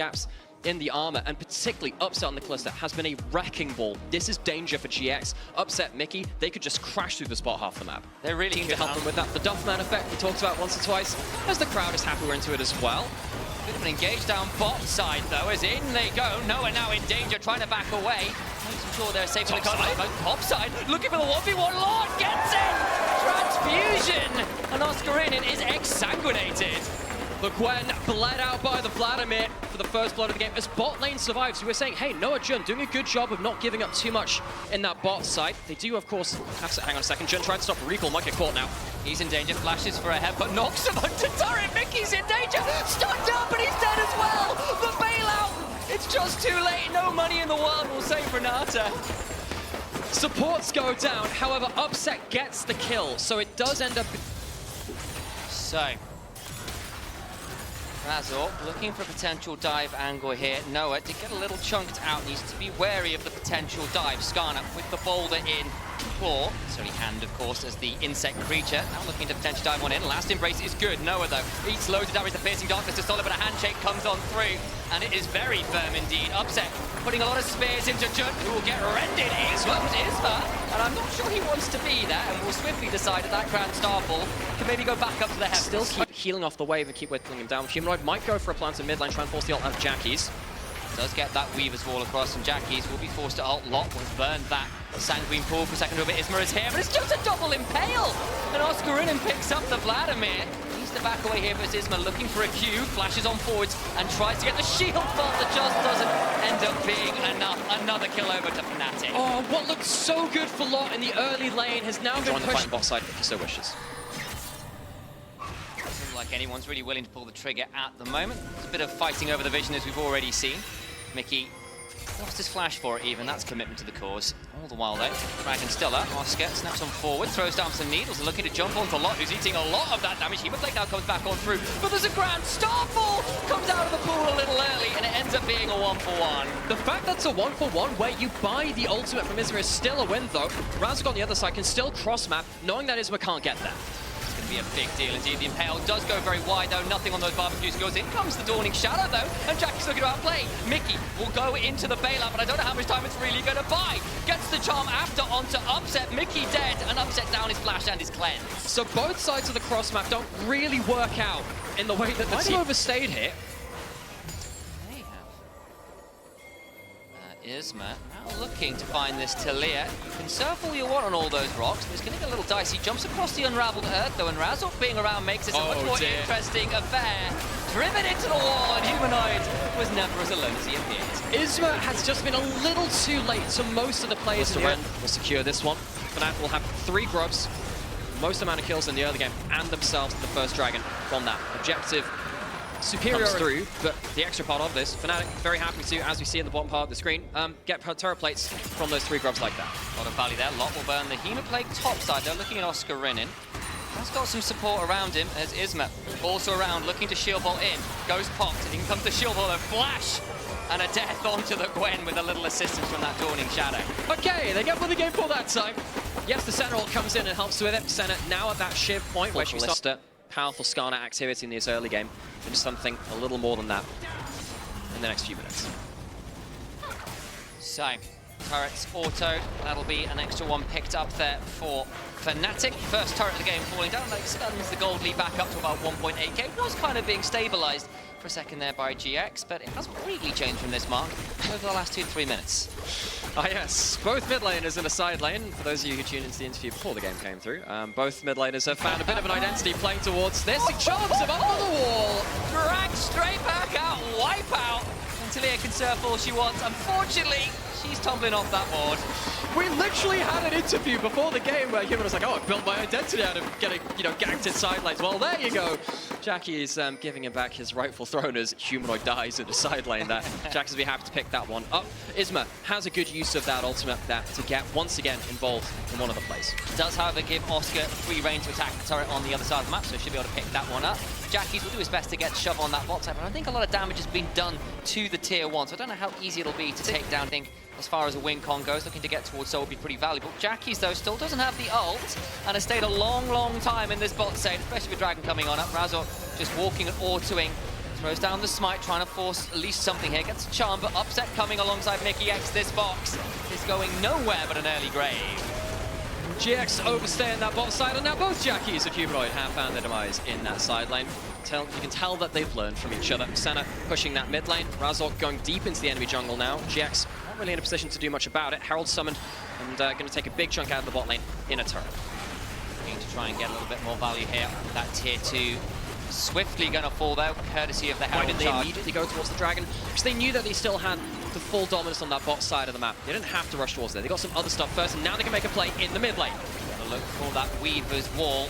gaps in the armor, and particularly Upset on the Calista has been a wrecking ball. This is danger for GX. Upset Mickey, they could just crash through the spot half the map. They're really keen to help them with that. The Duffman effect we talked about once or twice, as the crowd is happy we're into it as well. Bit of an engage down bot side though, as in they go. Noah now in danger, trying to back away. I'm sure they're safe in the corner. Top side, looking for the 1v1. Lord gets it! Transfusion! And Oscarinin is exsanguinated. The Gwen bled out by the Vladimir for the first blood of the game as bot lane survives. We were saying, hey, Noah Jun doing a good job of not giving up too much in that bot side. They do, of course, have to hang on a second. Jun tried to stop a recall, might get caught now. He's in danger, flashes for a headbutt, knocks him onto turret. Mickey's in danger, stunned up, and he's dead as well. The bailout, it's just too late. No money in the world will save Renata. Supports go down, however, Upset gets the kill, so it does end up... So, Razor looking for a potential dive angle here. Noah, to get a little chunked out, needs to be wary of the potential dive. Skarner with the boulder in. Claw, it's only hand, of course, as the insect creature. Now looking to potentially dive one in. Last embrace is good. Noah, though, eats loads of damage. The piercing darkness is solid, but a handshake comes on through, and it is very firm indeed. Upset, putting a lot of spears into Jun, who will get rendered. Isma, and I'm not sure he wants to be there, and will swiftly decide that Grand Starfall can maybe go back up to the heavens. Still keep healing off the wave and keep whittling him down. Humanoid might go for a plant in mid lane, try and force the ult out of Jackie's. Does get that Weaver's Wall across, and Jackie's will be forced to ult. Lot will burn that Sanguine Pool for a second. Isma is here, but it's just a double impale! And Oscarinin picks up the Vladimir. Needs to back away here versus Isma, looking for a Q, flashes on forwards, and tries to get the shield vault that just doesn't end up being enough. Another kill over to Fnatic. Oh, what looked so good for Lot in the early lane has now been pushed. The bot side if he so wishes. Doesn't look like anyone's really willing to pull the trigger at the moment. There's a bit of fighting over the vision as we've already seen. Mickey lost his flash for it even, that's commitment to the cause. All the while though, Dragon still up. Oscar snaps on forward, throws down some needles, looking to jump onto Lot, who's eating a lot of that damage. Hematblade now comes back on through, but there's a Grand Starfall! Comes out of the pool a little early, and it ends up being a 1-for-1. The fact that's a 1-for-1 where you buy the ultimate from Isma is still a win though. Razak on the other side can still cross-map, knowing that Isma can't get there. Be a big deal indeed. The Impale does go very wide though, nothing on those barbecue skills. In comes the Dawning Shadow though, and Jackie's looking to outplay. Mickey will go into the bailout, but I don't know how much time it's really going to buy. Gets the charm after onto Upset. Mickey dead, and Upset down his flash and his cleanse. So both sides of the cross map don't really work out in the way that the team overstayed here. Isma now looking to find this Talia. You can surf all you want on all those rocks, but it's going to get a little dicey. Jumps across the unraveled earth, though, and Razor being around makes this a much more interesting affair. Driven into the wall, and Humanoid was never as alone as he appeared. Isma has just been a little too late to most of the players in the end. Will secure this one. Fnatic will have 3 grubs, most amount of kills in the early game, and themselves the first dragon from that objective. Superior through, but the extra part of this, Fnatic very happy to, as we see in the bottom part of the screen, get turret plates from those 3 grubs like that. A lot of value there. Lot will burn the Hemoplague top side. They're looking at Oscarinin. Has got some support around him as Isma also around, looking to shield vault in. Goes popped, and in comes the shield vault, a flash, and a death onto the Gwen with a little assistance from that Dawning Shadow. Okay, they get what the game for that time. Yes, the Sentinel comes in and helps with it. Senna now at that shiv point where she starts to powerful Skarner activity in this early game, and something a little more than that in the next few minutes. So, turrets autoed, that'll be an extra one picked up there for Fnatic. First turret of the game falling down, like stuns the gold lead back up to about 1.8k. It was kind of being stabilized for a second there by GX, but it hasn't really changed from this mark over the last 2 to 3 minutes. Ah yes, both mid laners in a side lane. For those of you who tuned into the interview before the game came through, both mid laners have found a bit of an identity playing towards this. He charms him up on the wall. Dragged straight back out, wipe out. Talia can surf all she wants. Unfortunately, she's tumbling off that board. We literally had an interview before the game where Human was like, oh, I built my identity out of getting, ganked in side lanes. Well, there you go. Jackie is giving him back his rightful throne as Humanoid dies in the side lane there. Jackie's be happy to pick that one up. Isma has a good use of that ultimate there to get, once again, involved in one of the plays. Does, however, give Oscar free reign to attack the turret on the other side of the map, so she'll be able to pick that one up. Jackie's will do his best to get shove on that bot side, but I think a lot of damage has been done to the tier 1, so I don't know how easy it'll be to take down. I think as far as a win con goes, looking to get towards Soul will be pretty valuable. Jackie's, though, still doesn't have the ult, and has stayed a long, long time in this bot side, especially with Dragon coming on up. Razor just walking and autoing Throws down the smite, trying to force at least something here. Gets a charm, but Upset coming alongside Mickey X. This box is going nowhere but an early grave. GX overstaying that bot side, and now both Jackies of Humanoid have found their demise in that side lane. You can tell that they've learned from each other. Senna pushing that mid lane, Razork going deep into the enemy jungle now. GX not really in a position to do much about it. Herald summoned and going to take a big chunk out of the bot lane in a turret. Looking to try and get a little bit more value here. That tier 2 swiftly going to fall though, courtesy of the Herald Why did they charge. immediately go towards the dragon? Because they knew that they still had the full dominance on that bot side of the map. They didn't have to rush towards there. They got some other stuff first, and now they can make a play in the mid lane. Gotta look for that Weaver's wall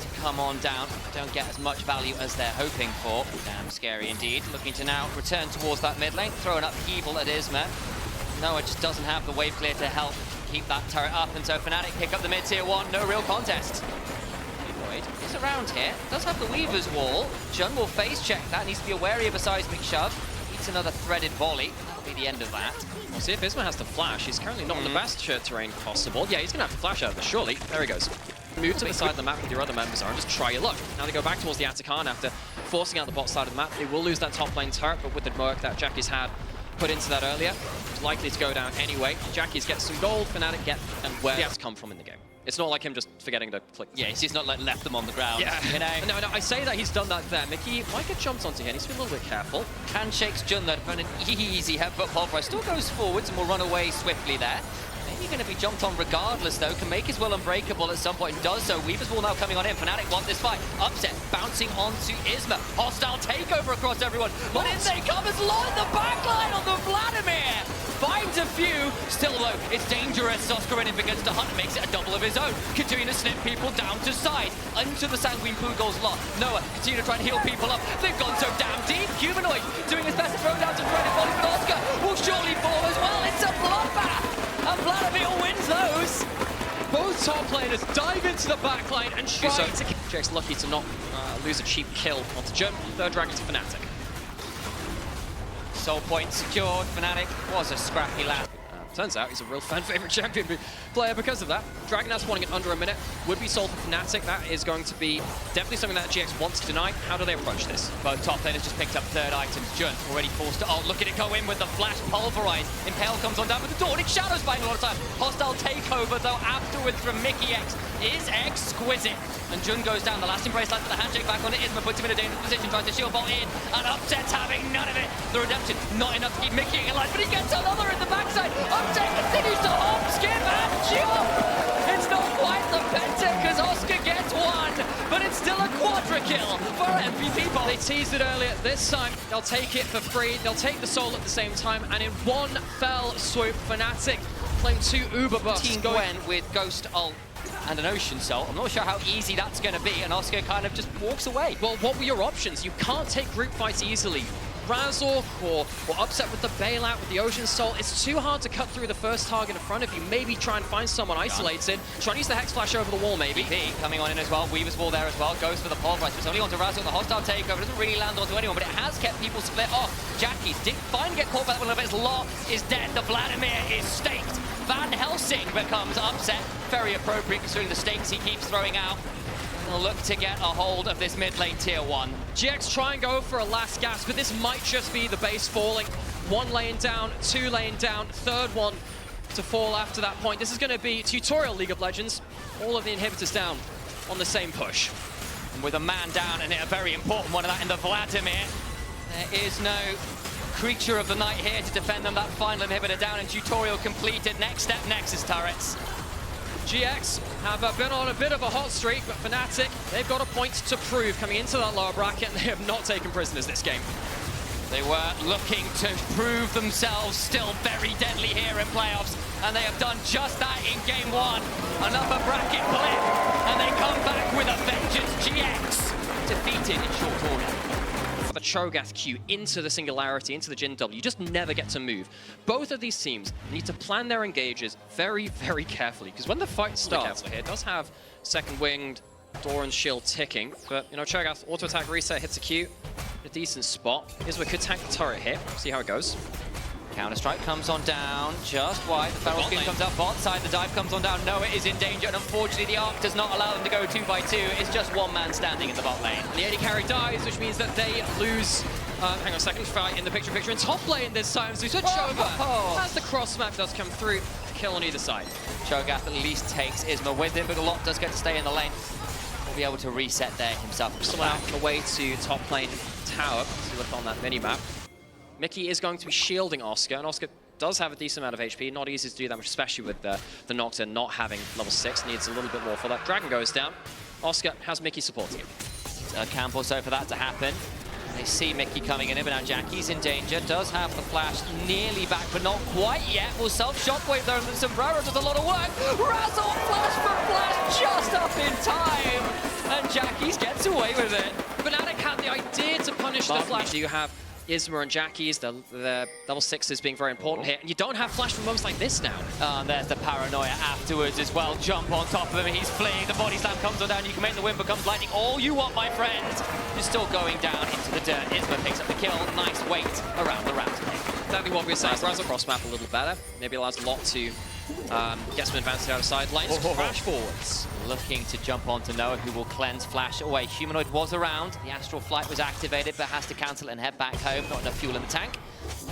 to come on down. Don't get as much value as they're hoping for. Damn scary indeed. Looking to now return towards that mid lane, throwing up Evil at Isma. Noah just doesn't have the wave clear to help keep that turret up, and so Fnatic pick up the mid tier 1. No real contest. Is around here, does have the Weaver's wall. Jun will face check that, needs to be wary of a seismic shove. Eats another threaded volley, that'll be the end of that. We'll see if Isma has to flash. He's currently not in the best terrain possible. Yeah, he's gonna have to flash out of this, surely. There he goes. Move to the side of the map with your other members and just try your luck. Now they go back towards the Atakan after forcing out the bot side of the map. They will lose that top lane turret, but with the work that Jackie's had put into that earlier, it's likely to go down anyway. Jackie's get some gold, Fnatic get, and where it's come from in the game. It's not like him just forgetting to click. Yeah, he's not like left them on the ground. Yeah, you know. No, I say that he's done that there. Mickey might get jumped onto here. Needs to be a little bit careful. Handshakes Jun though, found an easy headbutt. Pulverize still goes forwards and will run away swiftly there. Maybe going to be jumped on regardless though. Can make his will unbreakable at some point and does so. Weaver's wall now coming on in. Fnatic want this fight. Upset, bouncing onto Isma. Hostile takeover across everyone. But in they come as Law in the backline on the Vladimir. Finds a few. Still though, it's dangerous. Oscar in begins to hunt, makes it a double of his own. Continuing to snip people down to side. Into the Sanguine Poogle's lot. Noah continue to try and heal people up. They've gone so damn deep. Humanoid doing his best to throw down some threaded volleys, but Oscar will surely fall as well. It's a bloodbath. And Vladimir wins those. Both top laners dive into the backline and try to kill. Jack's lucky to not lose a cheap kill onto Jun. Third dragon to Fnatic. Soul point secured. Fnatic was a scrappy lad. Turns out he's a real fan-favorite champion player because of that. Dragon has spawning in under a minute. Would be sold for Fnatic. That is going to be definitely something that GX wants to deny. How do they approach this? Both top laners just picked up third items. Jun already forced to ult. Look at it go in with the flash pulverize. Impale comes on down with the Dawning Shadows buying a lot of time. Hostile takeover though afterwards from Mickey X is exquisite. And Jun goes down. The last embrace lands with the handshake back on it. Isma puts him in a dangerous position, tries to shield bolt in, and Upset's having none of it. The redemption, not enough to keep Mickey alive, but he gets another in the backside. Upset continues to hop, skip, and jump. It's not quite the penta because Oscar gets one, but it's still a quadra kill for MVP bot. They teased it earlier. This time, they'll take it for free. They'll take the soul at the same time, and in one fell swoop, Fnatic playing 2 Uber buffs. Team Gwen with Ghost ult and an Ocean Soul. I'm not sure how easy that's going to be, and Oscar kind of just walks away. Well, what were your options? You can't take group fights easily. Razork or Upset with the bailout with the Ocean Soul. It's too hard to cut through the first target in front of you. Maybe try and find someone isolated. Try and use the Hex Flash over the wall, maybe. VP coming on in as well. Weaver's wall there as well. Goes for the pulverize. It's only onto Razork. The hostile takeover doesn't really land onto anyone, but it has kept people split off. Jackie did finally get caught by that one, but his Lot is dead. The Vladimir is staked. Van Helsing becomes Upset. Very appropriate considering the stakes he keeps throwing out. He'll look to get a hold of this mid lane tier 1. GX try and go for a last gasp, but this might just be the base falling. 1 lane down, 2 lane down, third one to fall after that point. This is going to be tutorial League of Legends. All of the inhibitors down on the same push. And with a man down and a very important one of that in the Vladimir, there is no creature of the night here to defend them. That final inhibitor down and tutorial completed. Next step, Nexus turrets. GX have been on a bit of a hot streak, but Fnatic, they've got a point to prove coming into that lower bracket, and they have not taken prisoners this game. They were looking to prove themselves still very deadly here in playoffs, and they have done just that in game 1. An upper bracket blip, and they come back with a vengeance. GX defeated in short order. For the Cho'Gath Q into the Singularity, into the Jin W, you just never get to move. Both of these teams need to plan their engages very, very carefully, because when the fight starts, here, it does have second winged, Doran's shield ticking, but you know, Cho'Gath auto attack reset hits a Q, a decent spot. Isma could tank the turret here, see how it goes. Counter-strike comes on down, just wide. The Feral Scream comes up bot side, the dive comes on down. Noah is in danger, and unfortunately the arc does not allow them to go 2 by 2. It's just one man standing in the bot lane. And the AD carry dies, which means that they lose Hang on a second, fight in the picture in top lane this time. So switch over as the cross smack does come through. Kill on either side. Cho'Gath at least takes Isma with him, but a lot does get to stay in the lane. Will be able to reset there himself. Someone out on the way to top lane tower to look on that mini-map. Mickey is going to be shielding Oscar, and Oscar does have a decent amount of HP. Not easy to do that much, especially with the Nocturne not having level 6. Needs a little bit more for that. Dragon goes down. Oscar has Mickey supporting him. A camp or so for that to happen. They see Mickey coming in, but now Jackie's in danger. Does have the flash nearly back, but not quite yet. Will self-shockwave though, and the Sombrero does a lot of work. Razzle flash for flash just up in time, and Jackie's gets away with it. Fnatic had the idea to punish the flash. You have Isma and Jackie's, the level 6 being very important here, and you don't have flash for moments like this now. And there's the paranoia afterwards as well. Jump on top of him, he's fleeing, the body slam comes on down, you can make the win becomes lightning. All you want, my friend. You're still going down into the dirt. Isma picks up the kill, nice weight around the round. Exactly what we were saying. Razzle cross map a little better. Maybe allows Lot to get some advantage out of side lanes. Crash forwards. Looking to jump onto Noah, who will cleanse flash away. Humanoid was around. The Astral Flight was activated, but has to cancel it and head back home. Not enough fuel in the tank.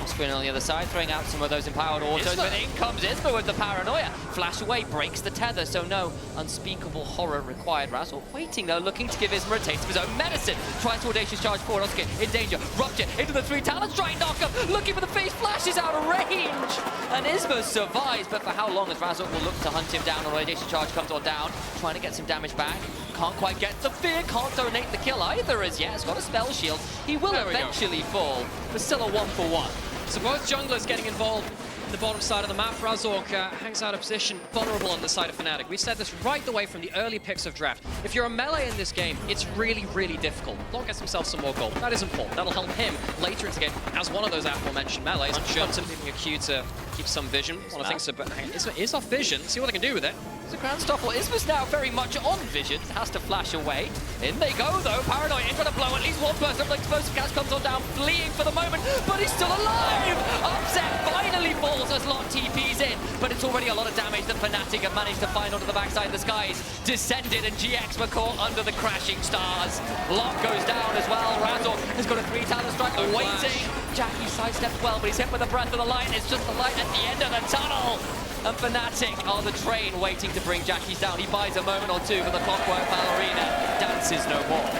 Screen on the other side, throwing out some of those empowered autos, but in comes Isma with the paranoia. Flash away, breaks the tether, so no unspeakable horror required. Razzle waiting though, looking to give Isma a taste of his own medicine. Tries to audacious charge forward, Oscar in danger. Rupture into the 3 talents, try and knock him. Looking for the face, flashes out of range. And Isma survives, but for how long as Razzle will look to hunt him down, or audacious charge comes on down. Trying to get some damage back. Can't quite get the fear, can't donate the kill either as yet. Has got a spell shield. He will eventually fall, but still a 1-for-1. So both junglers getting involved in the bottom side of the map. Razork hangs out of position, vulnerable on the side of Fnatic. We've said this right the way from the early picks of draft. If you're a melee in this game, it's really, really difficult. Lot gets himself some more gold. That is important. That'll help him later into the game as one of those aforementioned melees. Hunter leaving a Q to keep some vision. One of the things so, but Isma is off vision. See what they can do with it. It's a grand stoppel. Isma's now very much on vision. Has to flash away. In they go though. Paranoid is trying to blow at least one person. Like explosive gas comes on down, fleeing for the moment, but he's still alive. Upset finally falls as Lot TP's in, but it's already a lot of damage that Fnatic have managed to find onto the backside of the skies. Descended and GX were caught under the crashing stars. Lot goes down as well. Razzle has got a 3-talent strike waiting. Jackie sidestepped well, but he's hit with the breath of the light. It's just the light at the end of the tunnel. And Fnatic are the train waiting to bring Jackie's down. He buys a moment or two, but the clockwork ballerina dances no more.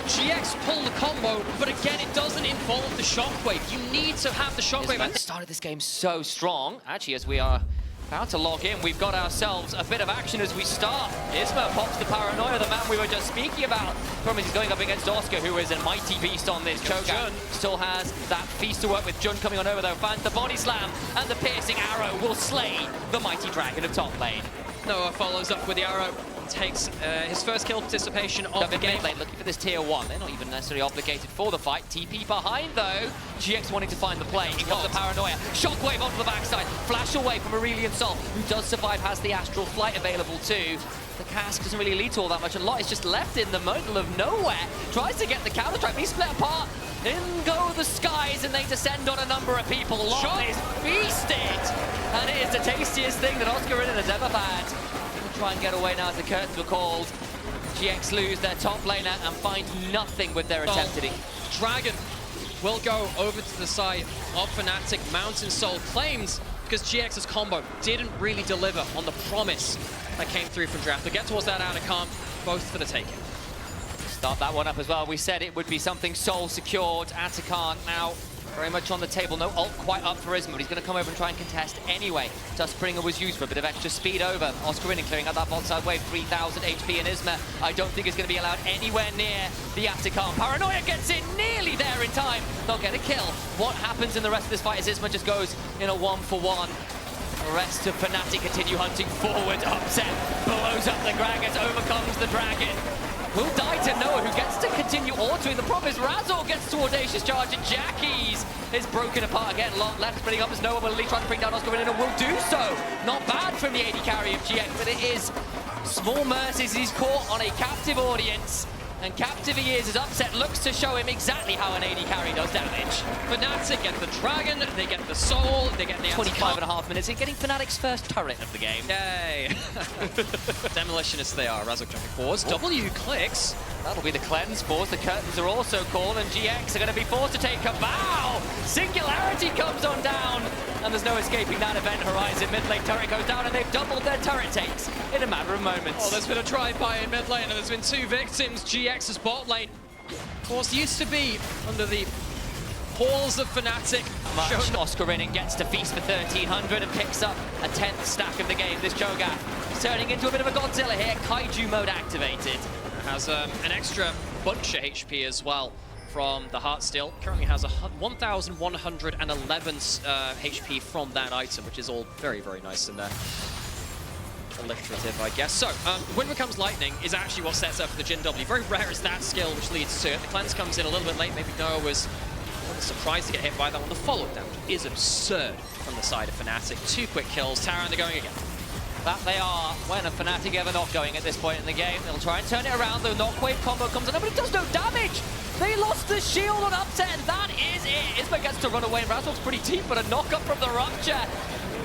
GX pull the combo, but again, it doesn't involve the shockwave. You need to have the shockwave. And started this game so strong. Actually, as we are about to log in, we've got ourselves a bit of action as we start. Isma pops the paranoia, the man we were just speaking about. Problem is he's going up against Oscar, who is a mighty beast on this. Cho'Gath still has that feast to work with. Jun coming on over though, finds the body slam, and the piercing arrow will slay the mighty dragon of top lane. Noah follows up with the arrow. Takes his first kill participation of the game. Lane looking for this tier 1. They're not even necessarily obligated for the fight. TP behind though. GX wanting to find the play. Here comes the paranoia. Shockwave onto the backside. Flash away from Aurelion Sol, who does survive, has the Astral Flight available too. The cask doesn't really lead to all that much, and Lot is just left in the middle of nowhere. Tries to get the counter strike, but he's split apart. In go the skies, and they descend on a number of people. Lot is feasted, and it is the tastiest thing that Oscar has ever had. Try and get away now as the curtains were called. GX lose their top laner and find nothing with their attempt at it. Dragon will go over to the side of Fnatic. Mountain Soul claims because GX's combo didn't really deliver on the promise that came through from draft. They'll get towards that outer camp, both for the taking. Start that one up as well. We said it would be something Soul secured. Atakan now very much on the table. No ult quite up for Isma, but he's going to come over and try and contest anyway. Dustbringer was used for a bit of extra speed over. Oscar in and clearing out that bot side wave. 3,000 HP, and Isma, I don't think is going to be allowed anywhere near the Atakan. Paranoia gets in nearly there in time. They'll get a kill. What happens in the rest of this fight is Isma just goes in a 1-for-1. The rest of Fnatic continue hunting forward. Upset blows up the Gragas, overcomes the dragon. Will die to Noah, who gets to continue autoing. The problem is Razzle gets to audacious charge, and Jackie's is broken apart again. Lot left splitting up as Noah will at least try to bring down Oscar, and will do so. Not bad from the AD carry of GX, but it is small mercies. He's caught on a captive audience. And captive he is, his upset looks to show him exactly how an AD carry does damage. Fnatic get the Dragon, they get the Soul, they get the 25.5 minutes, and getting Fnatic's first turret of the game. Yay! Demolitionists they are, Razok jumping forwards, W clicks. That'll be the cleanse force, the curtains are also called, and GX are going to be forced to take a bow! Singularity comes on down, and there's no escaping that event horizon. Mid lane turret goes down, and they've doubled their turret takes in a matter of moments. Oh, there's been a drive-by in mid lane, and there's been 2 victims. GX's bot lane, of course, used to be under the halls of Fnatic. Oscarinin gets to feast for 1300 and picks up a 10th stack of the game. This Cho'Gath is turning into a bit of a Godzilla here. Kaiju mode activated. Has an extra bunch of HP as well from the Heartsteel. Currently has 1,111 HP from that item, which is all very, very nice and alliterative, I guess. So, when becomes Lightning is actually what sets up for the Jin W. Very rare is that skill which leads to it. The cleanse comes in a little bit late. Maybe Noah was surprised to get hit by that one. The follow-up damage is absurd from the side of Fnatic. 2 quick kills. Tara, and they're going again. That they are. When a Fnatic ever not going at this point in the game, they'll try and turn it around. The knockwave combo comes in, but it does no damage. They lost the shield on upset, and that is it. Isma gets to run away. Razor's pretty deep, but a knock-up from the Rupture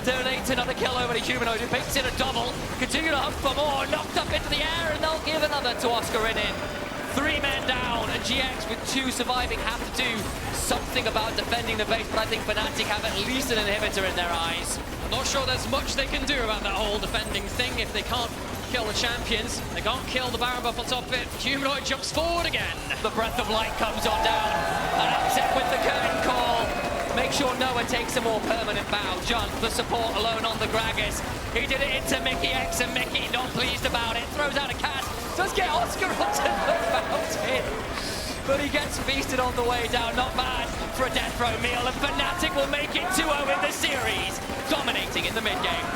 donates another kill over to Humanoid, who picks in a double. Continue to hunt for more. Knocked up into the air, and they'll give another to Oscarinin. 3 men down, and GX with 2 surviving have to do something about defending the base, but I think Fnatic have at least an inhibitor in their eyes. I'm not sure there's much they can do about that whole defending thing. If they can't kill the champions, they can't kill the Baron buff on top of it. Humanoid jumps forward again. The Breath of Light comes on down, and upset with the curtain call. Make sure Noah takes a more permanent bow. Jun, the support alone on the Gragas. He did it into Mickey X, and Mickey not pleased about it. Throws out a cat, does get Oscar onto the fountain. But he gets feasted on the way down. Not bad for a death row meal, and Fnatic will make it 2-0 in the series, dominating in the mid-game.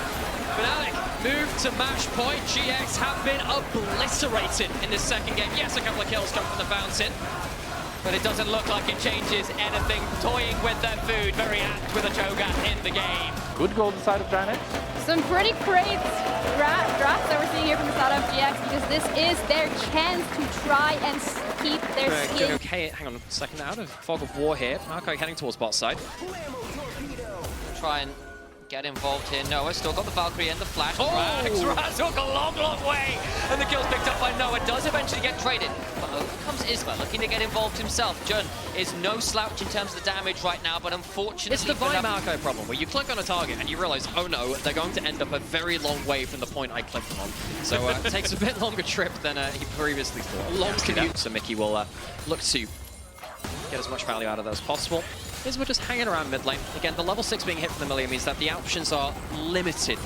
Fnatic move to match point. GX have been obliterated in this second game. Yes, a couple of kills come from the fountain, but it doesn't look like it changes anything. Toying with their food, very apt with a Cho'Gath in the game. Good goal inside of GIANTX. Some pretty great drafts that we're seeing here from the side of GX, because this is their chance to try and keep their skin. Okay, hang on a second. Out of Fog of War here. Marco heading towards bot side. Try and get involved here. Noah still got the Valkyrie and the flash. Oh! Raz took a long, long way, and the kill's picked up by Noah. Does eventually get traded, but over comes Isma looking to get involved himself. Jun is no slouch in terms of the damage right now, but unfortunately it's the Vi Marco problem, where you click on a target and you realize, oh no, they're going to end up a very long way from the point I clicked them on. So it takes a bit longer trip than he previously thought. A long commute. So Mickey will look to get as much value out of those as possible. We're just hanging around mid lane. Again, the level 6 being hit from the Millia means that the options are limited.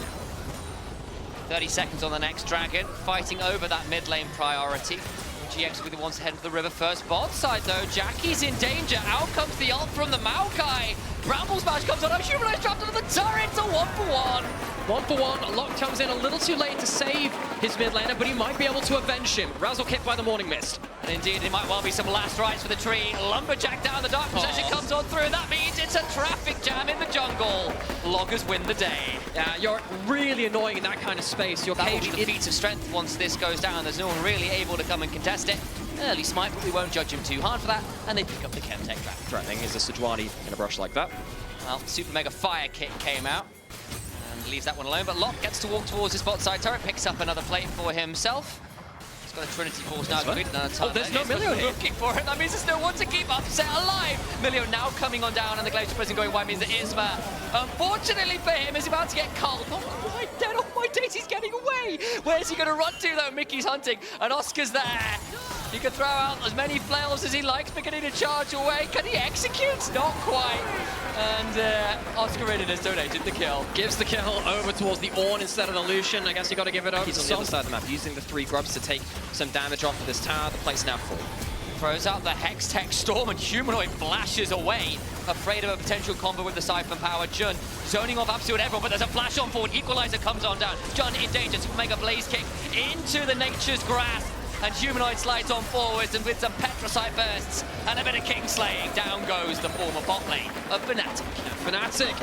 30 seconds on the next Dragon, fighting over that mid lane priority. GX will be the ones to head to the river first. Bot side though, Jackie's in danger. Out comes the ult from the Maokai. Bramble Smash comes on, Humanoid's trapped under the turret. It's a 1-for-1. 1-for-1. Lock comes in a little too late to save his mid laner, but he might be able to avenge him. Razzle hit by the Morning Mist. And indeed, it might well be some last rites for the tree. Lumberjack down the dark possession comes on through, and that means it's a traffic jam in the jungle. Loggers win the day. Yeah, you're really annoying in that kind of space. You're That will be caged the feat of strength once this goes down. There's no one really able to come and contest it. Early smite, but we won't judge him too hard for that. And they pick up the Chemtech trap. Threatening is a Sejuani in a brush like that. Well, Super Mega Fire Kick came out and leaves that one alone. But Locke gets to walk towards his bot side turret, picks up another plate for himself. He's got a Trinity Force now. There's no Milio here. Looking for it. That means there's no one to keep upset alive. Milio now coming on down, and the Glacier Prison going wide means that Isma, unfortunately for him, is about to get culled. Not quite dead. Oh my days, he's getting away. Where's he going to run to though? Mickey's hunting, and Oscar's there. He can throw out as many flails as he likes, beginning to charge away. Can he execute? Not quite. And Oscarinin has donated the kill. Gives the kill over towards the Ornn instead of the Lucian. I guess you got to give it over. He's on the other side of the map, using the 3 grubs to take some damage off of this tower. The plate's now full. Throws out the Hex Tech Storm, and Humanoid flashes away, afraid of a potential combo with the Siphon Power. Jun zoning off absolute everyone, but there's a flash on forward. Equalizer comes on down. Jun in danger. Super Mega Blaze Kick into the Nature's Grasp. And Humanoid slides on forwards, and with some Petrocite bursts and a bit of King slaying, down goes the former bot lane of Fnatic. Fnatic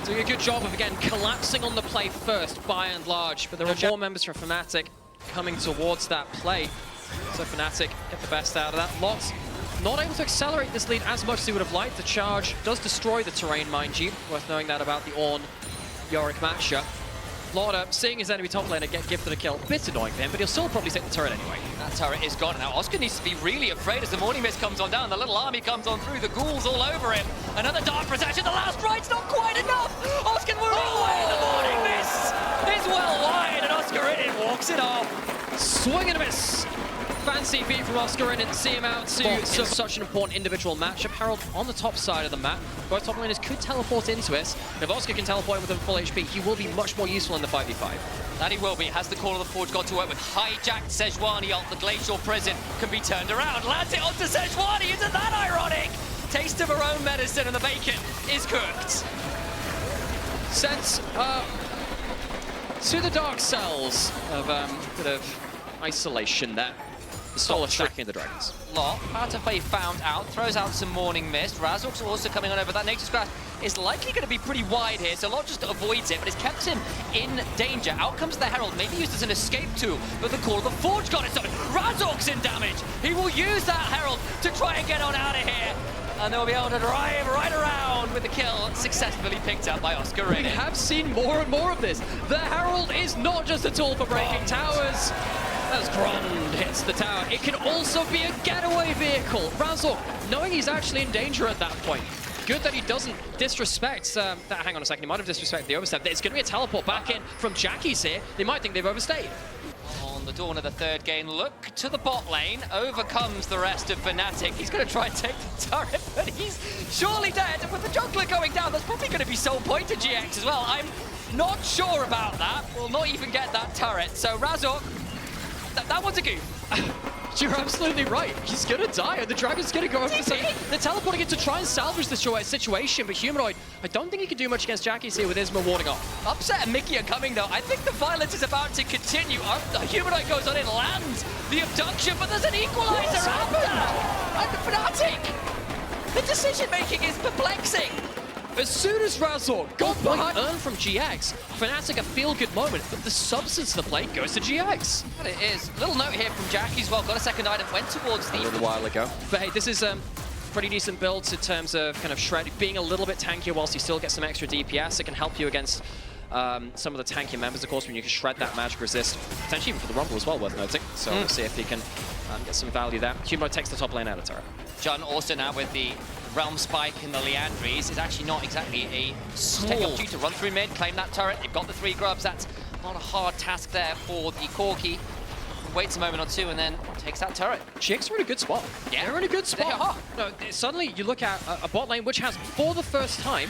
doing a good job of, again, collapsing on the play first, by and large. But there are more members from Fnatic coming towards that play. So Fnatic get the best out of that. Lots not able to accelerate this lead as much as he would have liked. The charge does destroy the terrain, mind you. Worth knowing that about the Ornn Yorick matchup. Lauder seeing his enemy top laner get gifted a kill. Bit annoying for him, but he'll still probably take the turret anyway. That turret is gone now. Oscar needs to be really afraid as the Morning Mist comes on down. The little army comes on through. The ghouls all over him. Another dark protection. The last right's not quite enough. Oscar will away. The Morning Mist is well wide, and Oscar in it walks it off. Swing and a miss. Fancy beat from Oscar and see him out to such an important individual matchup. Herald on the top side of the map. Both top laners could teleport into it. If Oscar can teleport with him full HP, he will be much more useful in the 5v5. That he will be. Has the Call of the Forge got to work with hijacked Sejuani ult. The Glacial Prison can be turned around. Lands it onto Sejuani. Isn't that ironic? Taste of her own medicine and the bacon is cooked. Sent to the dark cells of bit of isolation there. The soul attacking the dragons. Lot, Patafei found out, throws out some Morning Mist. Razork's also coming on over. That Nature's Grasp is likely going to be pretty wide here, so Lot just avoids it, but it's kept him in danger. Out comes the Herald, maybe used as an escape tool, but the Call of the Forge got it started. Razork's in damage. He will use that Herald to try and get on out of here, and they'll be able to drive right around with the kill successfully picked up by Oscar. We have seen more and more of this. The Herald is not just a tool for breaking towers. As Grond hits the tower, it can also be a getaway vehicle. Razork, knowing he's actually in danger at that point. Good that he doesn't disrespect hang on a second, he might have disrespected the overstep. It's going to be a teleport back in from Jackie's here. They might think they've overstayed. On the dawn of the third game, look to the bot lane, overcomes the rest of Fnatic. He's going to try and take the turret, but he's surely dead. And with the jungler going down, that's probably going to be sole point to GX as well. I'm not sure about that. We'll not even get that turret. So Razork, that one's a goof. You're absolutely right. He's gonna die, and the dragon's gonna go over the side. They're teleporting in to try and salvage the situation, but Humanoid, I don't think he can do much against Jackie's here with Isma warding off. Upset and Mickey are coming though. I think the violence is about to continue. Humanoid goes on in, lands the abduction, but there's an equalizer after. And Fnatic, the decision making is perplexing. As soon as Razork got behind earn from GX, Fnatic a feel-good moment, but the substance of the play goes to GX. But it is. Little note here from Jackie as well. Got a second item, went towards the... A little while ago. But hey, this is pretty decent builds in terms of kind of shred, being a little bit tankier whilst you still get some extra DPS. It can help you against some of the tankier members, of course, when you can shred that magic resist. Potentially even for the Rumble as well, worth noting. So we'll see if he can get some value there. Humanoid takes the top lane out of turret. John also now with the Realm Spike in the Leandries is actually not exactly a take opportunity to run through mid, claim that turret. They've got the 3 grubs. That's not a hard task there for the Corki. Waits a moment or two and then takes that turret. GX are in a good spot. Yeah, they're in a good spot. They are. No, suddenly you look at a bot lane which has, for the first time,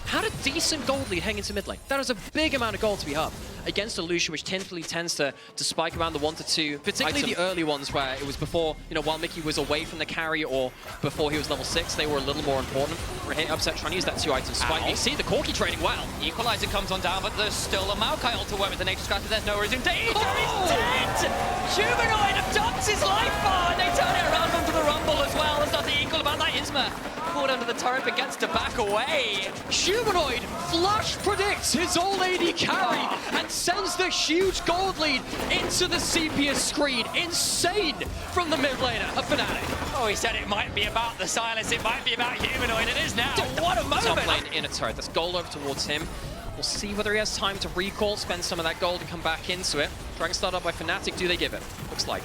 had a decent gold lead heading into mid lane. That is a big amount of gold to be up against a Lucian, which typically tends to spike around the 1 to 2, particularly the early ones where it was before, while Mickey was away from the carry or before he was level 6, they were a little more important. We're here upset trying to use that 2 item spike. You see the Corki trading well. Equalizer comes on down, but there's still a Maokai ult to work with the Nature's Grasp. There's no reason. Danger is dead! Humanoid abducts his life bar, and they turn it around onto the Rumble as well. There's nothing equal about that. Isma caught under the turret but gets to back away. Humanoid flash predicts his old AD carry and sends the huge gold lead into the sepia screen. Insane from the mid laner of Fnatic. Oh, he said it might be about the silence, it might be about Humanoid. It is now. What a moment! Top lane in a turret. That's gold over towards him. We'll see whether he has time to recall, spend some of that gold and come back into it. Dragon start up by Fnatic. Do they give it? Looks like.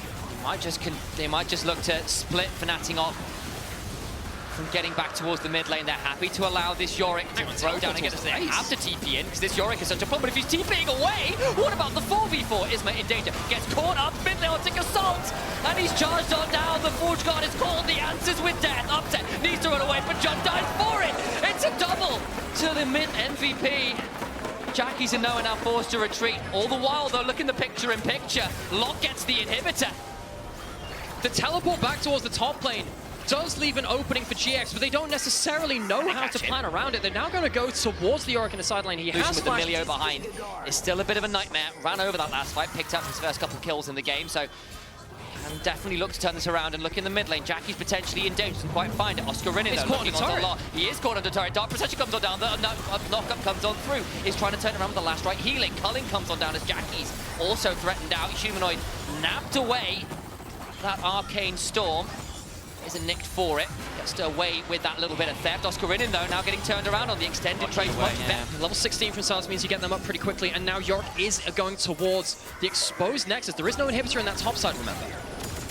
They might just look to split Fnatic off from getting back towards the mid lane. They're happy to allow this Yorick to throw down against them. They have to TP in because this Yorick is such a problem. But if he's TPing away, what about the 4v4? Isma in danger. Gets caught up. Mid lane will take assault. And he's charged on down. The Forge Guard is called. The answer's with death. Upset needs to run away, but John dies for it. It's a double to the mid MVP. Jackie's and Noah now forced to retreat. All the while, though, look in the picture-in-picture. Locke gets the inhibitor. The teleport back towards the top lane does leave an opening for GX, but they don't necessarily know how to plan around it. They're now going to go towards the Yorick in the side lane. He has with the Milio behind. It's still a bit of a nightmare. Ran over that last fight, picked up his first couple kills in the game, so can definitely look to turn this around and look in the mid lane. Jackie's potentially in danger, doesn't quite find it. Oscar Rinnin, though, looking on the lot. He is caught under turret. Dark Protection comes on down. The knock-up comes on through. He's trying to turn around with the last right healing. Culling comes on down as Jackie's also threatened out. Humanoid napped away. that Arcane Storm. Isn't nicked for it. Gets away with that little bit of theft. Oscarinin, though, now getting turned around on the extended trade. Level 16 from Silence means you get them up pretty quickly, and now Yorick is going towards the exposed Nexus. There is no inhibitor in that top side, remember.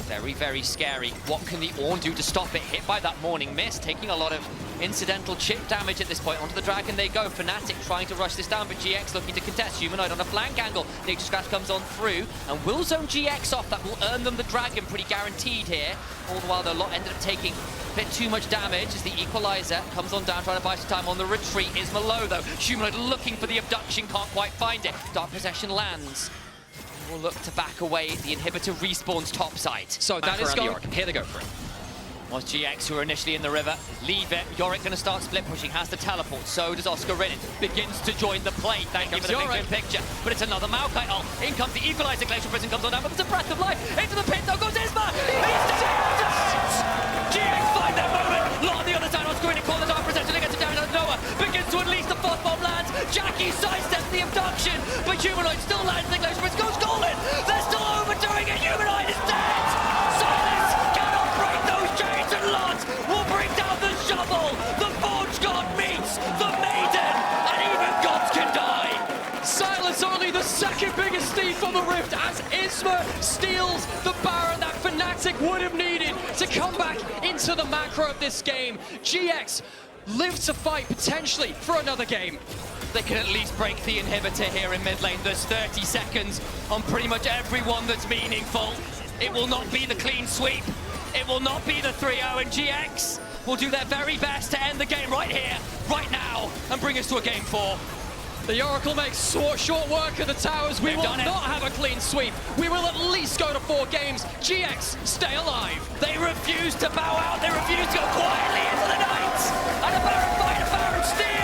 Very, very scary. What can the Ornn do to stop it? Hit by that Morning Mist, taking a lot of incidental chip damage at this point. Onto the Dragon they go. Fnatic trying to rush this down, but GX looking to contest. Humanoid on a flank angle. Nature Scratch comes on through and will zone GX off. That will earn them the Dragon, pretty guaranteed here. All the while, the lot ended up taking a bit too much damage as the Equalizer comes on down, trying to buy some time on the retreat. Is Malo, though. Humanoid looking for the abduction, can't quite find it. Dark Possession lands. Will look to back away. The inhibitor respawns topside. So that is going. Here they go for it. Was GX who are initially in the river. Leave it. Yorick going to start split pushing. Has the teleport. So does Oscarinin. Begins to join the play. Thank you for the big picture. But it's another Maokai ult. In comes the Equalizer. Glacial Prison comes on down. But there's a breath of life. Into the pit. Though goes Isma. GX find that moment. Lot on the other side. Oscarinin call the Dark Possession against the damage out of Noah. Begins to unleash the fourth bomb lands. Jackie sidesteps the abduction. But Humanoid still lands the Glacial Prison. Goes golden. They're still overdoing it. Humanoid is dead. Silence cannot break those chains, and Lot will bring down the shovel. The Forge God meets the Maiden, and even gods can die. Silence only the second biggest thief on the Rift as Isma steals the Baron that Fnatic would have needed to come back into the macro of this game. GX live to fight potentially for another game. They can at least break the inhibitor here in mid lane. There's 30 seconds on pretty much everyone that's meaningful. It will not be the clean sweep. It will not be the 3-0, and GX will do their very best to end the game right here, right now, and bring us to a game 4. The Oracle makes short work of the towers. We will not have a clean sweep. We will at least go to 4 games. GX, stay alive. They refuse to bow out. They refuse to go quietly into the night. And a Baron fight, a Baron steal.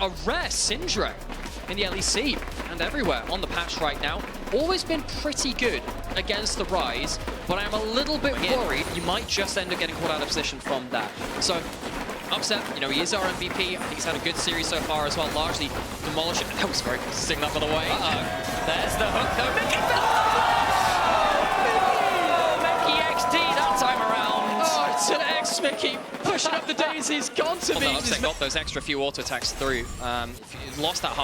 A rare Syndra in the LEC and everywhere on the patch right now. Always been pretty good against the Rise, but I'm a little bit worried you might just end up getting caught out of position from that. So, Upset, you know, he is our MVP. I think he's had a good series so far as well, largely demolishing. That was very sticking that, by the way. There's the hook, though. Mickey XD that time around. Oh, it's an X-Mickey pushing up the daisies. Gone to me. Upset got those extra few auto attacks through. Lost that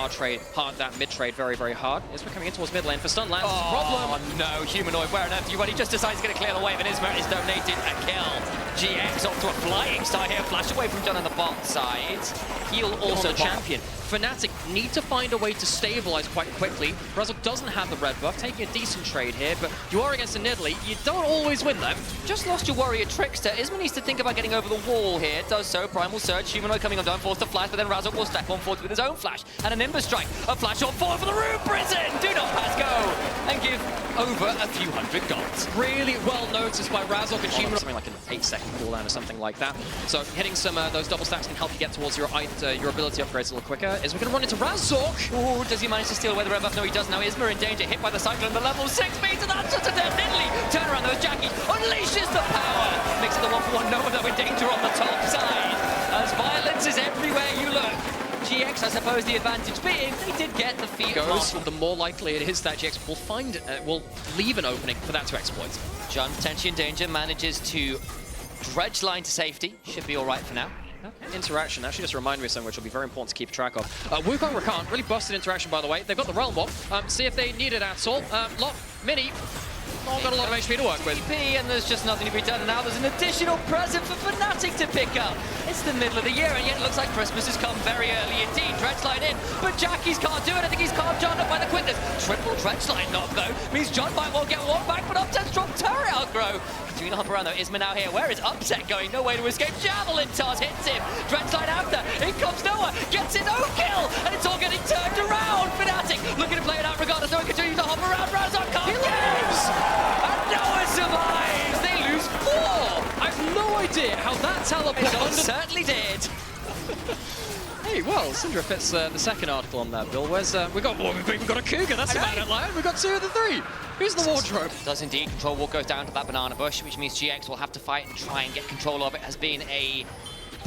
that mid trade very, very hard. Isma coming in towards mid lane for stun lands. Oh no, Humanoid, where on earth are you running? He just decides he's going to clear the wave, and Isma is donated a kill. GX off to a flying start here. Flash away from John on the bot side. He'll also champion. Fnatic need to find a way to stabilize quite quickly. Razzle doesn't have the red buff, taking a decent trade here, but you are against a Nidalee. You don't always win them. Just lost your warrior Trickster. Isma needs to think about getting over the wall here. Does so. Primal Surge. Humanoid coming on down, forced to flash, but then Razzle will step on forward with his own flash. And an Ember Strike. A flash on forward for the Rune Prison. Do not pass go. And give over a few hundred gods. Really well noticed by Razzle and Humanoid. Something like an 8-second cooldown or something like that. So hitting some those double stacks can help you get towards your ability upgrades a little quicker. Is we're going to run into Razzle. Ooh, does he manage to steal away the red buff? No, he does now. Isma in danger, hit by the Cyclone, the level 6 meter. That's just a dead Nidalee. Turn around those Jackie, unleashes the power. Makes it the 1-for-1. Nova though in danger on the top side. As violence is everywhere you look. GX, I suppose the advantage being they did get the feed goes, the more likely it is that GX will leave an opening for that to exploit. John potentially in danger, manages to dredge line to safety. Should be all right for now. Interaction actually just reminded me of something which will be very important to keep track of. Wukong Rakan, really busted interaction by the way. They've got the Realm Warp. See if they need it at all. Lot Mini. Not got a lot of HP to work with. And there's just nothing to be done. And now there's an additional present for Fnatic to pick up. It's the middle of the year, and yet it looks like Christmas has come very early indeed. Dredgeline in, but Jackie's can't do it. I think he's carved John up by the quickness. Triple Dredgeline knock, though, means John might well get one back, but Upset's dropped turret aggro. Doing a hop around, though. Isma now here. Where is Upset going? No way to escape. Javelin Tars hits him. Dredgeline after. In comes Noah. Gets his own kill, and it's all getting turned around. Fnatic looking to play it out regardless. Noah continues to hop around. Razak can't get him. Noah survives! They lose 4! I have no idea how that teleport certainly did. Hey, well, Syndra fits the second article on that, Bill. Where's we've got a Cougar, that's about it, Lion. We've got 2 of the 3. Who's the wardrobe? Does indeed. Control wall goes down to that banana bush, which means GX will have to fight and try and get control of it. Has been a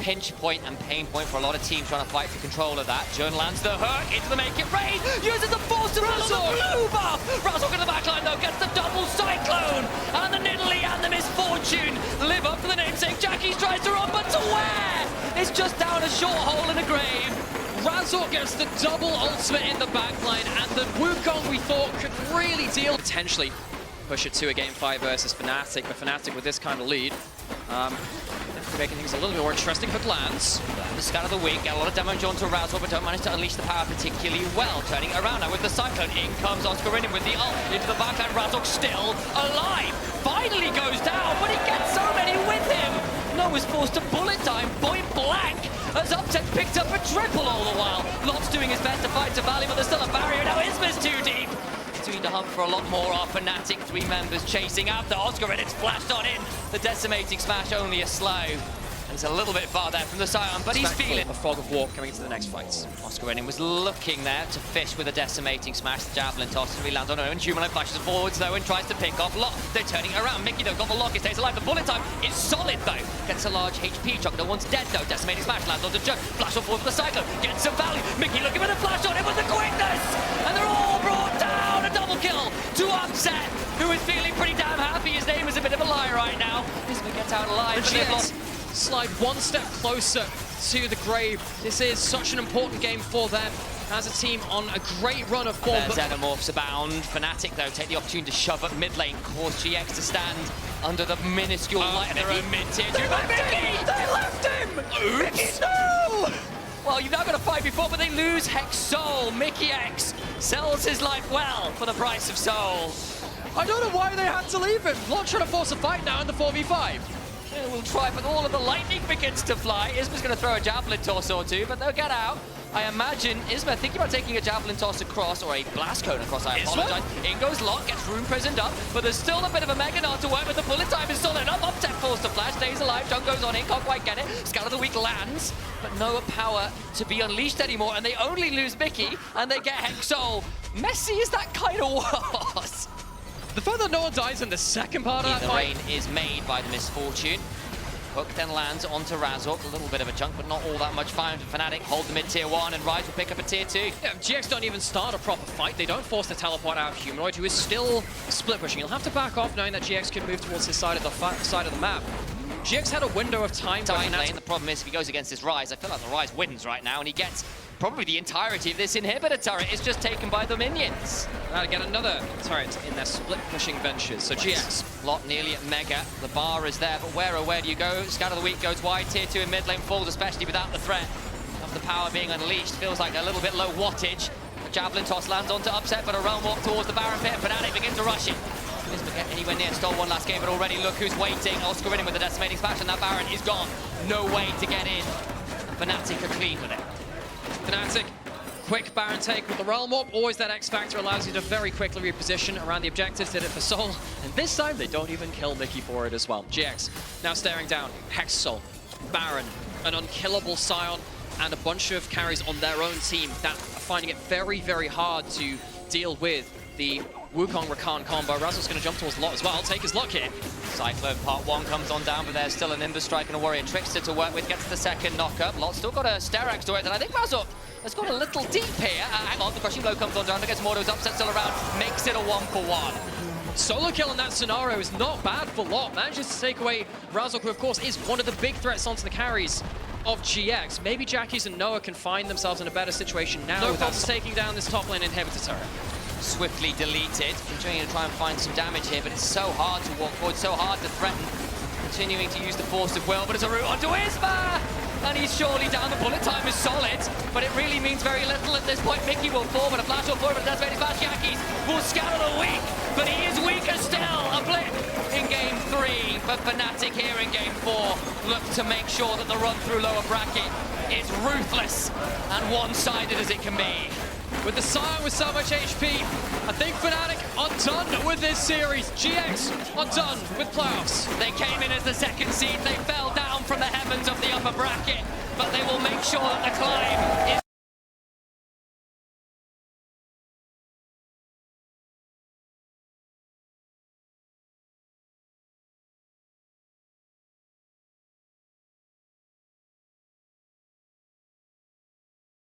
pinch point and pain point for a lot of teams trying to fight for control of that. Jun lands the hurt into the make it rain, uses the force to run on the blue buff. Razork in the backline though, gets the double cyclone, and the Nidalee and the Misfortune live up to the namesake. Jackies tries to run, but to where? It's just down a short hole in a grave. Razork gets the double ultimate in the backline, and the Wukong we thought could really deal. Potentially push it to a game 5 versus Fnatic, but Fnatic with this kind of lead, making things a little bit more interesting. Hook lands. The start of the week, get a lot of damage onto Razork, but don't manage to unleash the power particularly well. Turning it around now with the Cyclone. In comes Oscar in with the ult into the backline. Razork still alive. Finally goes down, but he gets so many with him. Noah's forced to bullet time point blank as Upset picked up a triple all the while. Lot's doing his best to fight to Valley, but there's still a barrier. Now Isma's too deep. We need to hunt for a lot more. Our Fnatic 3 members chasing after Oscar, and it's flashed on in. The decimating smash only a slow. And it's a little bit far there from the Scion, but he's feeling a fog of war coming into the next fights. Oscar Renin was looking there to fish with a decimating smash. The javelin toss, and he lands on her own. Human flashes forwards though and tries to pick off Lock. They're turning it around. Mickey though got the lock. He stays alive. The bullet time is solid though. Gets a large HP chunk. No one's dead though. Decimating smash lands onto Jug. Flash on forward for the Cyclone. Gets some value. Mickey looking for the flash on him with the quickness, and they're all brought down. A double kill to Upset, who is feeling pretty damn happy. His name is a bit of a lie right now. Isma gets out alive, but they've lost. Slide one step closer to the grave. This is such an important game for them as a team on a great run of form. Xenomorphs abound. Fnatic, though, take the opportunity to shove up mid lane, cause GX to stand under the minuscule light of their own mid-tier. They left him! Oops! No! Well, you've now got a 5v4, but they lose Hex Soul. Mickey X sells his life well for the price of Soul. I don't know why they had to leave him. Not trying to force a fight now in the 4v5. Yeah, we'll try, but all of the lightning begins to fly. Isma's going to throw a javelin toss or two, but they'll get out. I imagine Isma thinking about taking a javelin toss across, or a blast cone across, I apologize. In goes Lot, gets room prisoned up, but there's still a bit of a mega nod to work with. The bullet time is solid enough. Upset forced to flash, stays alive. Jung goes on in, can't quite get it. Scout of the week lands, but no power to be unleashed anymore, and they only lose Mickey, and they get Hex Soul. Messy as that kind of was. The fact that no one dies in the second part of that fight. The rain is made by the Misfortune. Hook then lands onto Razork, a little bit of a chunk, but not all that much fire for Fnatic. Hold the mid-tier 1, and Rise will pick up a tier 2. Yeah, GX don't even start a proper fight. They don't force the teleport out of Humanoid, who is still split pushing. He'll have to back off knowing that GX can move towards his side of the map. GX had a window of time. Lane. The problem is if he goes against this Rise, I feel like the Rise wins right now, and he gets probably the entirety of this inhibitor turret. It's just taken by the minions. Now to get another turret in their split pushing ventures. So GX. Lot nearly at Mega. The bar is there, but where do you go? Scout of the week goes wide. Tier 2 in mid lane falls, especially without the threat of the power being unleashed. Feels like a little bit low wattage. A javelin toss lands onto Upset, but a realm walk towards the Baron pit. Fnatic begin to rush it. Isma get anywhere near, stole one last game, but already look who's waiting. Oscar in with the decimating smash, and that Baron is gone. No way to get in. Fnatic are clean with it. Fnatic, quick Baron take with the Realm Warp. Always that X Factor allows you to very quickly reposition around the objectives. Did it for Soul, and this time they don't even kill Mickey for it as well. GX now staring down. Hex Soul, Baron, an unkillable Scion, and a bunch of carries on their own team that are finding it very, very hard to deal with the Wukong Rakan combo. Razzle's going to jump towards Lot as well. Take his luck here. Cyclone part 1 comes on down, but there's still a Nimbus Strike and a Warrior Trickster to work with. Gets the second knock-up. Lot still got a Sterax to it, and I think Razzle has got a little deep here. Hang on, the crushing blow comes on down. Gets Mordo's Upset still around. Makes it a 1-for-1. Solo kill in that scenario is not bad for Lot. Manages to take away Razzle, who of course is one of the big threats onto the carries of GX. Maybe Jackies and Noah can find themselves in a better situation now. No problems taking down this top lane inhibitor turret. Swiftly deleted, continuing to try and find some damage here, but it's so hard to walk forward, so hard to threaten. Continuing to use the force of will, but it's a route onto Isma! And he's surely down. The bullet time is solid, but it really means very little at this point. Mickey will fall, but a flash will forward, but that's very fast. Jackies will scatter the weak, but he is weaker still. A blip in game 3, but Fnatic here in game 4 look to make sure that the run through lower bracket is ruthless and one-sided as it can be. With the Scion with so much HP, I think Fnatic are done with this series. GX are done with playoffs. They came in as the second seed. They fell down from the heavens of the upper bracket, but they will make sure that the climb